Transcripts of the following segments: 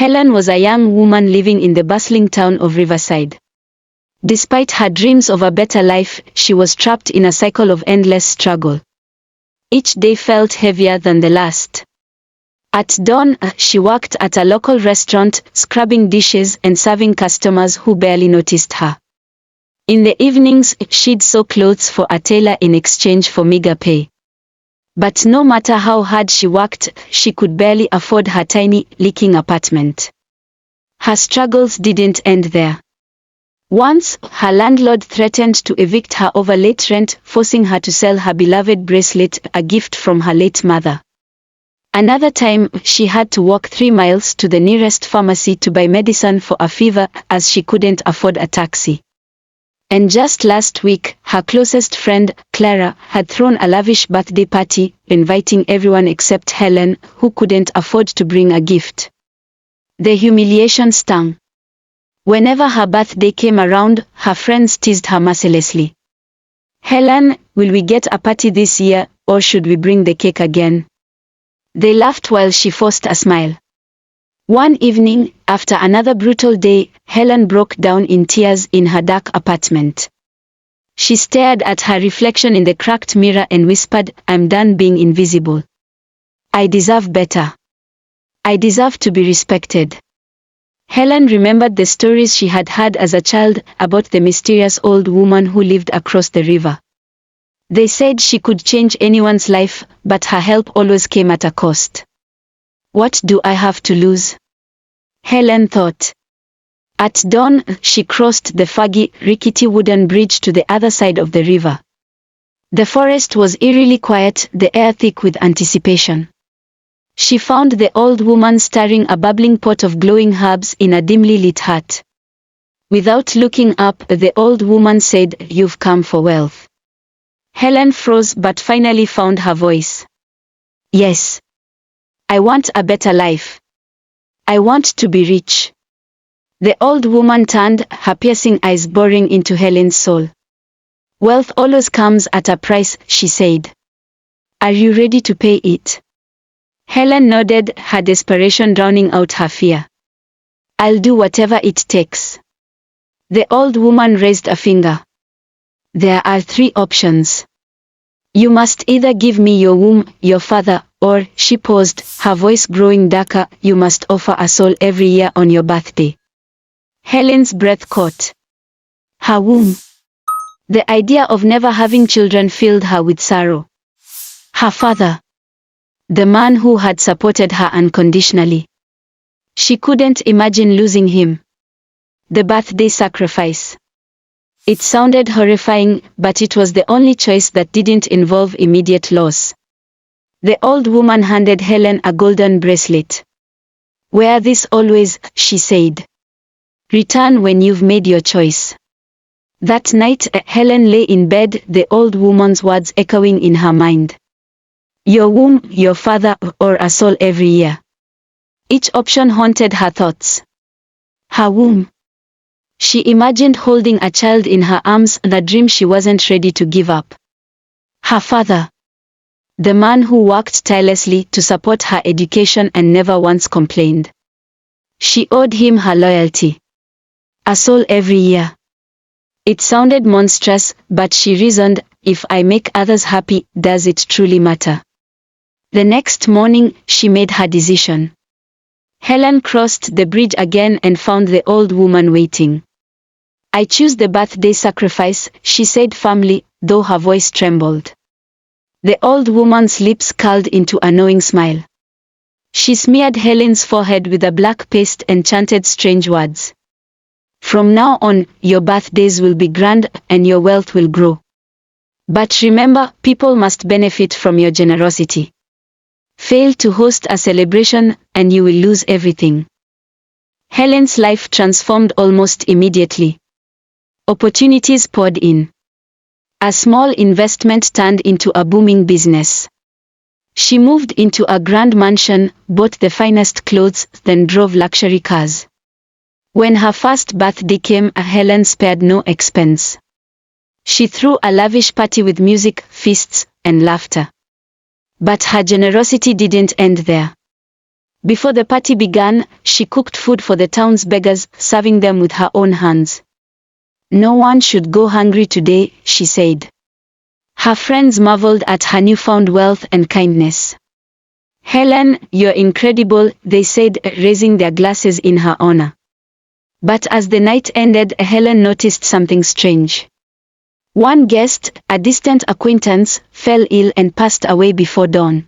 Helen was a young woman living in the bustling town of Riverside. Despite her dreams of a better life, she was trapped in a cycle of endless struggle. Each day felt heavier than the last. At dawn, she worked at a local restaurant, scrubbing dishes and serving customers who barely noticed her. In the evenings, she'd sew clothes for a tailor in exchange for meager pay. But no matter how hard she worked, she could barely afford her tiny, leaking apartment. Her struggles didn't end there. Once, her landlord threatened to evict her over late rent, forcing her to sell her beloved bracelet, a gift from her late mother. Another time, she had to walk 3 miles to the nearest pharmacy to buy medicine for a fever, as she couldn't afford a taxi. And just last week, her closest friend, Clara, had thrown a lavish birthday party, inviting everyone except Helen, who couldn't afford to bring a gift. The humiliation stung. Whenever her birthday came around, her friends teased her mercilessly. "Helen, will we get a party this year, or should we bring the cake again?" They laughed while she forced a smile. One evening, after another brutal day, Helen broke down in tears in her dark apartment. She stared at her reflection in the cracked mirror and whispered, "I'm done being invisible. I deserve better. I deserve to be respected." Helen remembered the stories she had heard as a child about the mysterious old woman who lived across the river. They said she could change anyone's life, but her help always came at a cost. What do I have to lose? Helen thought. At dawn, she crossed the foggy, rickety wooden bridge to the other side of the river. The forest was eerily quiet, the air thick with anticipation. She found the old woman stirring a bubbling pot of glowing herbs in a dimly lit hut. Without looking up, the old woman said, "You've come for wealth." Helen froze but finally found her voice. "Yes. I want a better life. I want to be rich." The old woman turned, her piercing eyes boring into Helen's soul. "Wealth always comes at a price," she said. "Are you ready to pay it?" Helen nodded, her desperation drowning out her fear. "I'll do whatever it takes." The old woman raised a finger. "There are 3 options. You must either give me your womb, your father, or," she paused, her voice growing darker, "you must offer a soul every year on your birthday." Helen's breath caught. Her womb. The idea of never having children filled her with sorrow. Her father. The man who had supported her unconditionally. She couldn't imagine losing him. The birthday sacrifice. It sounded horrifying, but it was the only choice that didn't involve immediate loss. The old woman handed Helen a golden bracelet. "Wear this always," she said. "Return when you've made your choice." That night, Helen lay in bed, the old woman's words echoing in her mind. Your womb, your father, or a soul every year. Each option haunted her thoughts. Her womb. She imagined holding a child in her arms, the dream she wasn't ready to give up. Her father. The man who worked tirelessly to support her education and never once complained. She owed him her loyalty. A soul every year. It sounded monstrous, but she reasoned, if I make others happy, does it truly matter? The next morning, she made her decision. Helen crossed the bridge again and found the old woman waiting. I choose the birthday sacrifice, she said firmly, though her voice trembled. The old woman's lips curled into a knowing smile. She smeared Helen's forehead with a black paste and chanted strange words. From now on, your birthdays will be grand, and your wealth will grow. But remember, people must benefit from your generosity. Fail to host a celebration, and you will lose everything. Helen's life transformed almost immediately. Opportunities poured in. A small investment turned into a booming business. She moved into a grand mansion, bought the finest clothes, then drove luxury cars. When her first birthday came, Helen spared no expense. She threw a lavish party with music, feasts, and laughter. But her generosity didn't end there. Before the party began, she cooked food for the town's beggars, serving them with her own hands. "No one should go hungry today," she said. Her friends marveled at her newfound wealth and kindness. "Helen, you're incredible," they said, raising their glasses in her honor. But as the night ended, Helen noticed something strange. One guest, a distant acquaintance, fell ill and passed away before dawn.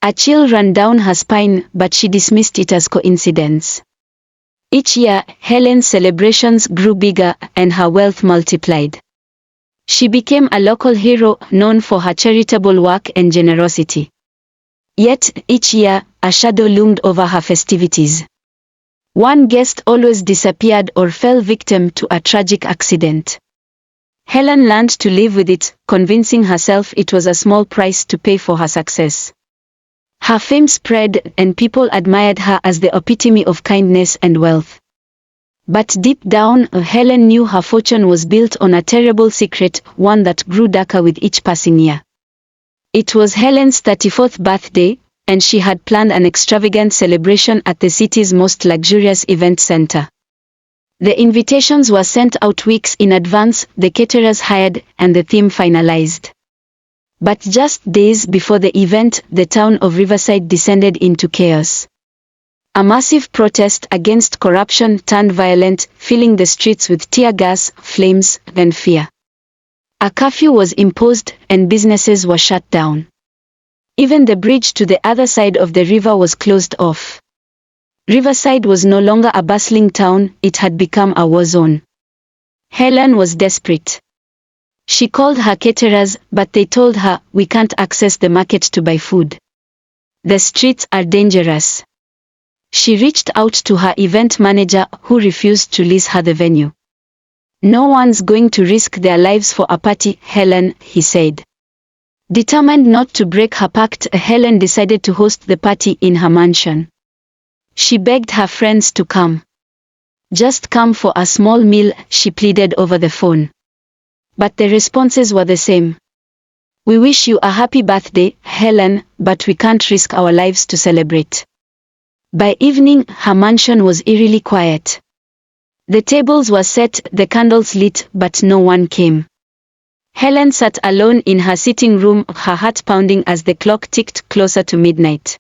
A chill ran down her spine, but she dismissed it as coincidence. Each year, Helen's celebrations grew bigger, and her wealth multiplied. She became a local hero, known for her charitable work and generosity. Yet, each year, a shadow loomed over her festivities. One guest always disappeared or fell victim to a tragic accident. Helen learned to live with it, convincing herself it was a small price to pay for her success. Her fame spread, and people admired her as the epitome of kindness and wealth. But deep down, Helen knew her fortune was built on a terrible secret, one that grew darker with each passing year. It was Helen's 34th birthday, and she had planned an extravagant celebration at the city's most luxurious event center. The invitations were sent out weeks in advance, the caterers hired, and the theme finalized. But just days before the event, the town of Riverside descended into chaos. A massive protest against corruption turned violent, filling the streets with tear gas, flames, and fear. A curfew was imposed, and businesses were shut down. Even the bridge to the other side of the river was closed off. Riverside was no longer a bustling town, it had become a war zone. Helen was desperate. She called her caterers, but they told her, "We can't access the market to buy food. The streets are dangerous." She reached out to her event manager, who refused to lease her the venue. "No one's going to risk their lives for a party, Helen," he said. Determined not to break her pact, Helen decided to host the party in her mansion. She begged her friends to come. "Just come for a small meal," she pleaded over the phone. But the responses were the same. "We wish you a happy birthday, Helen, but we can't risk our lives to celebrate." By evening, her mansion was eerily quiet. The tables were set, the candles lit, but no one came. Helen sat alone in her sitting room, her heart pounding as the clock ticked closer to midnight.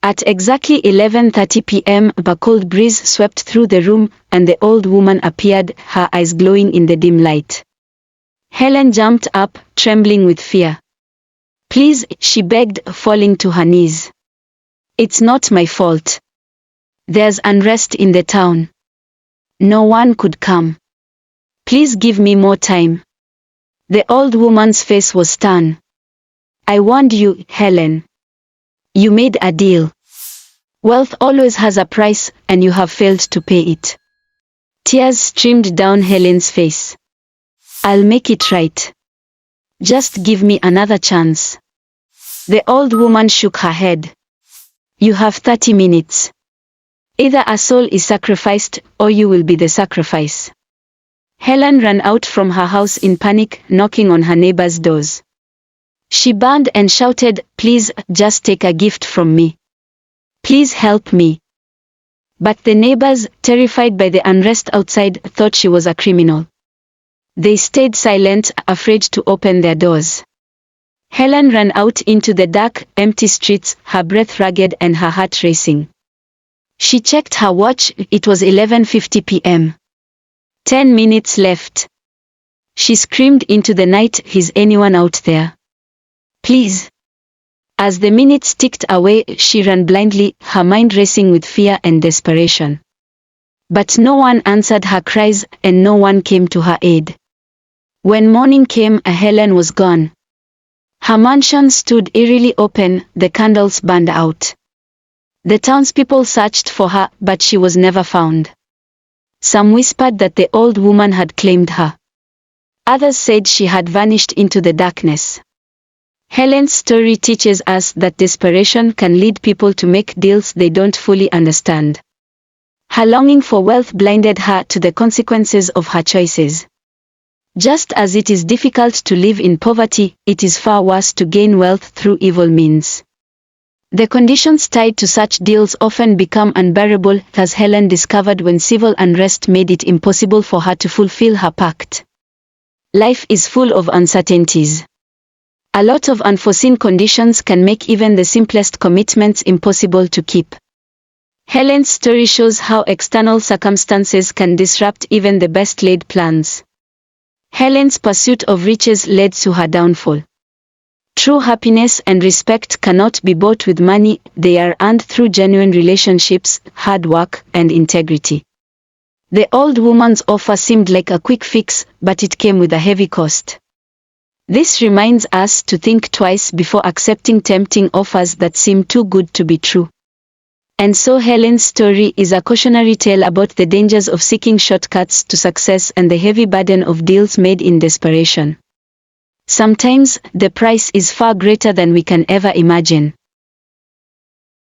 At exactly 11:30 p.m., a cold breeze swept through the room, and the old woman appeared, her eyes glowing in the dim light. Helen jumped up, trembling with fear. "Please," she begged, falling to her knees. "It's not my fault. There's unrest in the town. No one could come. Please give me more time." The old woman's face was stern. "I warned you, Helen. You made a deal. Wealth always has a price, and you have failed to pay it." Tears streamed down Helen's face. "I'll make it right. Just give me another chance." The old woman shook her head. "You have 30 minutes. Either a soul is sacrificed, or you will be the sacrifice." Helen ran out from her house in panic, knocking on her neighbors' doors. She burned and shouted, "Please, just take a gift from me. Please help me." But the neighbors, terrified by the unrest outside, thought she was a criminal. They stayed silent, afraid to open their doors. Helen ran out into the dark, empty streets, her breath ragged and her heart racing. She checked her watch, it was 11:50 p.m. 10 minutes left. She screamed into the night, "Is anyone out there? Please." As the minutes ticked away, she ran blindly, her mind racing with fear and desperation. But no one answered her cries, and no one came to her aid. When morning came, Helen was gone. Her mansion stood eerily open, the candles burned out. The townspeople searched for her, but she was never found. Some whispered that the old woman had claimed her. Others said she had vanished into the darkness. Helen's story teaches us that desperation can lead people to make deals they don't fully understand. Her longing for wealth blinded her to the consequences of her choices. Just as it is difficult to live in poverty, it is far worse to gain wealth through evil means. The conditions tied to such deals often become unbearable, as Helen discovered when civil unrest made it impossible for her to fulfill her pact. Life is full of uncertainties. A lot of unforeseen conditions can make even the simplest commitments impossible to keep. Helen's story shows how external circumstances can disrupt even the best laid plans. Helen's pursuit of riches led to her downfall. True happiness and respect cannot be bought with money, they are earned through genuine relationships, hard work, and integrity. The old woman's offer seemed like a quick fix, but it came with a heavy cost. This reminds us to think twice before accepting tempting offers that seem too good to be true. And so Helen's story is a cautionary tale about the dangers of seeking shortcuts to success and the heavy burden of deals made in desperation. Sometimes, the price is far greater than we can ever imagine.